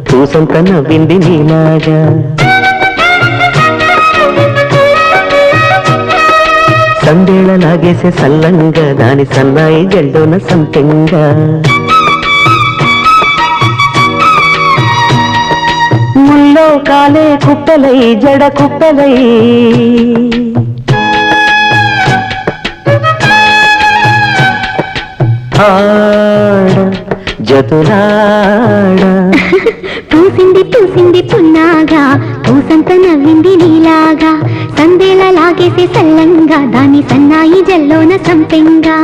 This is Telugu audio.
పూసంత నవ్వింది నీలాగా సందేళ లాగేసే సల్లంగా దాని సన్నాయి జల్లోన సంపెంగా ముల్లో కాలే కుప్పలై జడ కుప్పలై ఆడ జతులాడ పూసింది పూసింది పున్నాగా పూసంత నవ్వింది నీలాగా సందేళ లాగేసే సల్లంగా దాని సన్నాయి జల్లోన సంపెంగా